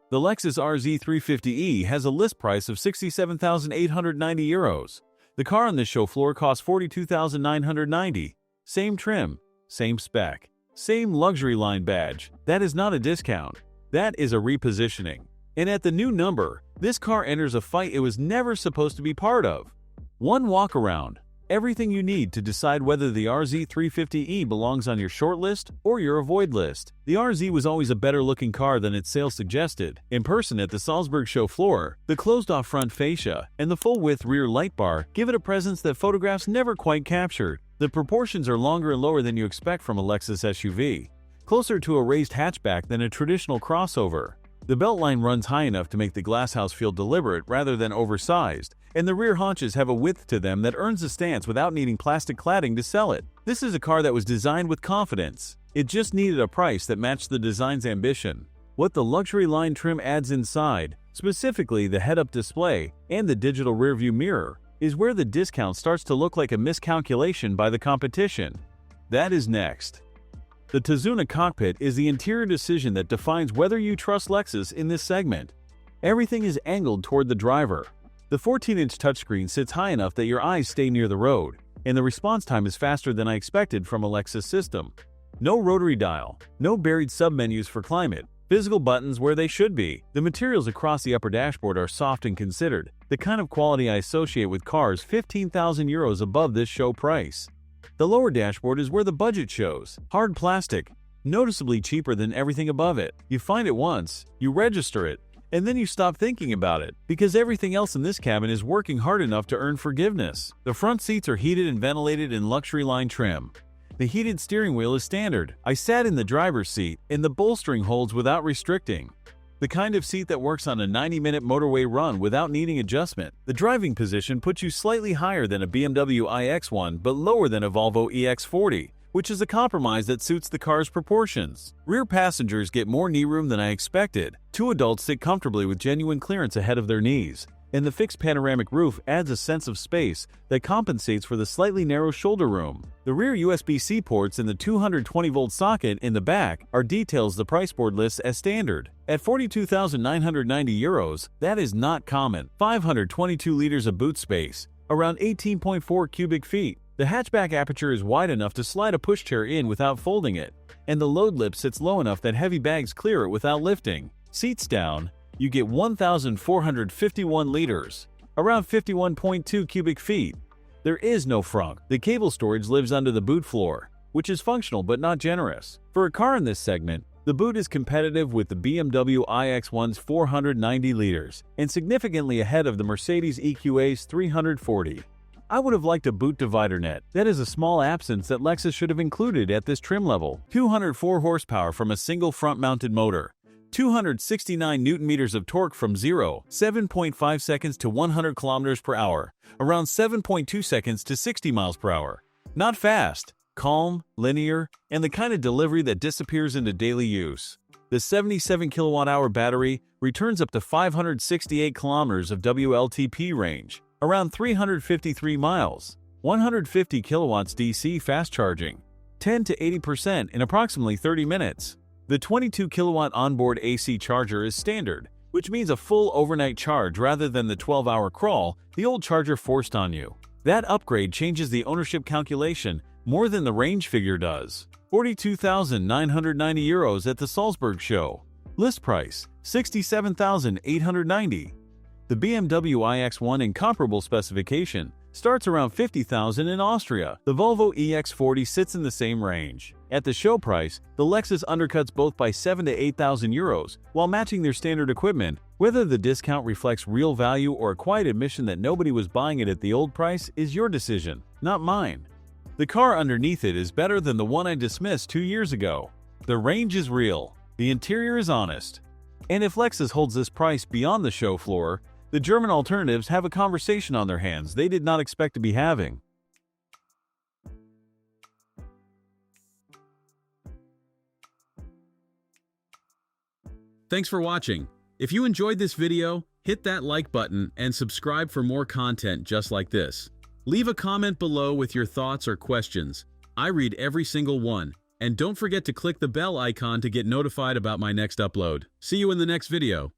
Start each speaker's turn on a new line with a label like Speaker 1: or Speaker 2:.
Speaker 1: The Lexus RZ 350e has a list price of €67,890. The car on this show floor costs €42,990. Same trim, same spec, same luxury line badge. That is not a discount. That is a repositioning. And at the new number, this car enters a fight it was never supposed to be part of. One walkaround. Everything you need to decide whether the RZ 350e belongs on your short list or your avoid list. The RZ was always a better looking car than its sales suggested. In person at the Salzburg show floor, the closed-off front fascia and the full-width rear light bar give it a presence that photographs never quite captured. The proportions are longer and lower than you expect from a Lexus SUV, closer to a raised hatchback than a traditional crossover. The beltline runs high enough to make the glasshouse feel deliberate rather than oversized, and the rear haunches have a width to them that earns a stance without needing plastic cladding to sell it. This is a car that was designed with confidence. It just needed a price that matched the design's ambition. What the luxury line trim adds inside, specifically the head-up display and the digital rearview mirror, is where the discount starts to look like a miscalculation by the competition. That is next. The Tazuna cockpit is the interior decision that defines whether you trust Lexus in this segment. Everything is angled toward the driver. The 14-inch touchscreen sits high enough that your eyes stay near the road, and the response time is faster than I expected from a Lexus system. No rotary dial, no buried submenus for climate, physical buttons where they should be. The materials across the upper dashboard are soft and considered, the kind of quality I associate with cars €15,000 above this show price. The lower dashboard is where the budget shows. Hard plastic, noticeably cheaper than everything above it. You find it once, you register it, and then you stop thinking about it, because everything else in this cabin is working hard enough to earn forgiveness. The front seats are heated and ventilated in luxury line trim. The heated steering wheel is standard. I sat in the driver's seat, and the bolstering holds without restricting. The kind of seat that works on a 90-minute motorway run without needing adjustment. The driving position puts you slightly higher than a BMW iX1 but lower than a Volvo EX40, which is a compromise that suits the car's proportions. Rear passengers get more knee room than I expected. Two adults sit comfortably with genuine clearance ahead of their knees, and the fixed panoramic roof adds a sense of space that compensates for the slightly narrow shoulder room. The rear USB-C ports and the 220-volt socket in the back are details the price board lists as standard. At €42,990, that is not common. 522 liters of boot space, around 18.4 cubic feet. The hatchback aperture is wide enough to slide a pushchair in without folding it, and the load lip sits low enough that heavy bags clear it without lifting. Seats down, you get 1,451 liters, around 51.2 cubic feet. There is no frunk. The cable storage lives under the boot floor, which is functional but not generous. For a car in this segment, the boot is competitive with the BMW iX1's 490 liters and significantly ahead of the Mercedes EQA's 340. I would have liked a boot divider net. That is a small absence that Lexus should have included at this trim level. 204 horsepower from a single front-mounted motor. 269 Nm of torque from 7.5 seconds to 100 km per hour, around 7.2 seconds to 60 miles per hour. Not fast, calm, linear, and the kind of delivery that disappears into daily use. The 77 kWh battery returns up to 568 km of WLTP range, around 353 miles, 150 kilowatts DC fast charging, 10 to 80% in approximately 30 minutes. The 22 kilowatt onboard AC charger is standard, which means a full overnight charge rather than the 12-hour crawl the old charger forced on you. That upgrade changes the ownership calculation more than the range figure does. €42,990 at the Salzburg show. List price, €67,890. The BMW iX1 in comparable specification starts around $50,000 in Austria. The Volvo EX40 sits in the same range. At the show price, the Lexus undercuts both by €7,000 to €8,000 while matching their standard equipment. Whether the discount reflects real value or a quiet admission that nobody was buying it at the old price is your decision, not mine. The car underneath it is better than the one I dismissed 2 years ago. The range is real, the interior is honest. And if Lexus holds this price beyond the show floor, the German alternatives have a conversation on their hands they did not expect to be having. Thanks for watching. If you enjoyed this video, hit that like button and subscribe for more content just like this. Leave a comment below with your thoughts or questions. I read every single one, And don't forget to click the bell icon to get notified about my next upload. See you in the next video.